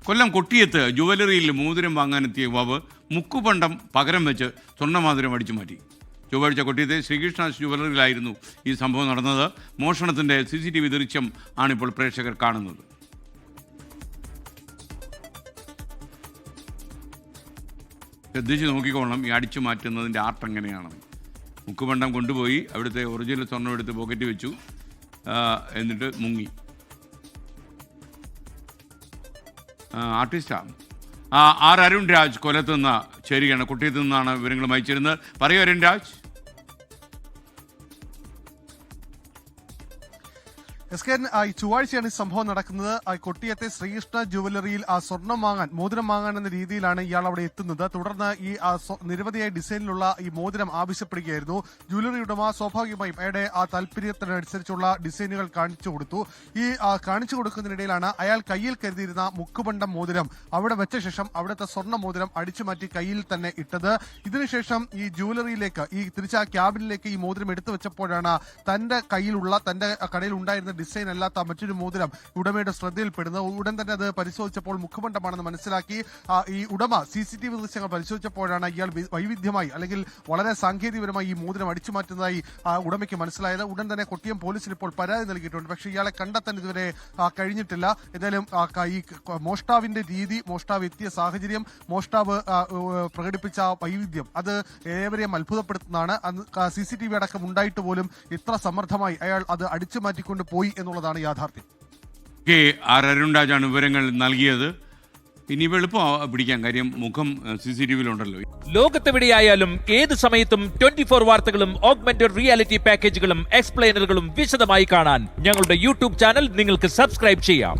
കൊല്ലം കൊട്ടിയത്ത് ജുവലറിയിൽ മോതിരം വാങ്ങാനെത്തിയ യുവാവ് മുക്കുപണ്ടം പകരം വെച്ച് സ്വർണ്ണമോതിരം അടിച്ചു മാറ്റി. ചൊവ്വാഴ്ച കൊട്ടിയത്തെ ശ്രീകൃഷ്ണ ജുവലറിയിലായിരുന്നു ഈ സംഭവം നടന്നത്. മോഷണത്തിൻ്റെ CCTV ദൃശ്യം ആണിപ്പോൾ പ്രേക്ഷകർ കാണുന്നത്. ശ്രദ്ധിച്ച് നോക്കിക്കോളണം ഈ അടിച്ചു മാറ്റുന്നതിൻ്റെ ആർട്ട് എങ്ങനെയാണെന്ന്. മുക്കുപണ്ടം കൊണ്ടുപോയി അവിടുത്തെ ഒറിജിനൽ സ്വർണ്ണം എടുത്ത് പോക്കറ്റ് വെച്ചു, എന്നിട്ട് മുങ്ങി. ആർട്ടിസ്റ്റാണ്. അരുൺ രാജ് കൊല്ലത്ത് നിന്ന് ചേരുകയാണ്. കുട്ടിയത്ത് നിന്നാണ് വിവരങ്ങൾ അയച്ചിരുന്നത്. പറയൂ അരുൺ രാജ്. ഈ ചൊവ്വാഴ്ചയാണ് ഈ സംഭവം നടക്കുന്നത്. കൊട്ടിയത്തെ ശ്രീകൃഷ്ണ ജുവലറിയിൽ സ്വർണം വാങ്ങാൻ, മോതിരം വാങ്ങാൻ എന്ന രീതിയിലാണ് ഇയാൾ അവിടെ എത്തുന്നത്. തുടർന്ന് ഈ നിരവധിയായ ഡിസൈനിലുള്ള ഈ മോതിരം ആവശ്യപ്പെടുകയായിരുന്നു. ജുവലറി ഉടമ സ്വാഭാവികമായും അയാളുടെ താല്പര്യത്തിനനുസരിച്ചുള്ള ഡിസൈനുകൾ കാണിച്ചു കൊടുത്തു. ഈ കാണിച്ചു കൊടുക്കുന്നതിനിടയിലാണ് അയാൾ കയ്യിൽ കരുതിയിരുന്ന മുക്കുപണ്ടം മോതിരം അവിടെ വെച്ച ശേഷം അവിടുത്തെ സ്വർണ്ണ മോതിരം അടിച്ചുമാറ്റി കയ്യിൽ തന്നെ ഇട്ടത്. ഇതിനുശേഷം ഈ ജുവലറിയിലേക്ക്, ഈ തിരിച്ച ക്യാബിനിലേക്ക് ഈ മോതിരം എടുത്തു വെച്ചപ്പോഴാണ് തന്റെ കടയിൽ ഉണ്ടായിരുന്ന ഡിസൈൻ അല്ലാത്ത മറ്റൊരു മോതിരം ഉടമയുടെ ശ്രദ്ധയിൽപ്പെടുന്നത്. ഉടൻ തന്നെ അത് പരിശോധിച്ചപ്പോൾ മുഖപണ്ടമാണെന്ന് മനസ്സിലാക്കി. ഈ ഉടമ CCTV ദൃശ്യങ്ങൾ പരിശോധിച്ചപ്പോഴാണ് ഇയാൾ വൈവിധ്യമായി അല്ലെങ്കിൽ വളരെ സാങ്കേതികപരമായി ഈ മോതിരം അടിച്ചു മാറ്റുന്നതായി ഉടമയ്ക്ക് മനസ്സിലായത്. ഉടൻ തന്നെ കൊട്ടിയം പോലീസിന് ഇപ്പോൾ പരാതി നൽകിയിട്ടുണ്ട്. പക്ഷേ ഇയാളെ കണ്ടെത്താൻ ഇതുവരെ കഴിഞ്ഞിട്ടില്ല. ഏതായാലും ഈ മോഷ്ടാവിന്റെ രീതി, മോഷ്ടാവ് എത്തിയ സാഹചര്യം, മോഷ്ടാവ് പ്രകടിപ്പിച്ച വൈവിധ്യം അത് ഏവരെയും അത്ഭുതപ്പെടുത്തുന്നതാണ്. CCTV അടക്കം ഉണ്ടായിട്ട് പോലും ഇത്ര സമർത്ഥമായി അയാൾ അത് അടിച്ചു മാറ്റിക്കൊണ്ട് പോയി എന്നുള്ളതാണ് യാഥാർത്ഥ്യം. അരുൺ രാജാണ് വിവരങ്ങൾ നൽകിയത്. ഇനി എളുപ്പം പിടിക്കാൻ കാര്യം മുഖം CCTVയിലുണ്ടല്ലോ. ലോകത്തെവിടെയായാലും ഏത് സമയത്തും 24 വാർത്തകളും ഓഗ്മെന്റഡ് റിയാലിറ്റി പാക്കേജുകളും എക്സ്പ്ലെയിനറുകളും വിശദമായി കാണാൻ ഞങ്ങളുടെ YouTube ചാനൽ നിങ്ങൾക്ക് സബ്സ്ക്രൈബ് ചെയ്യാം.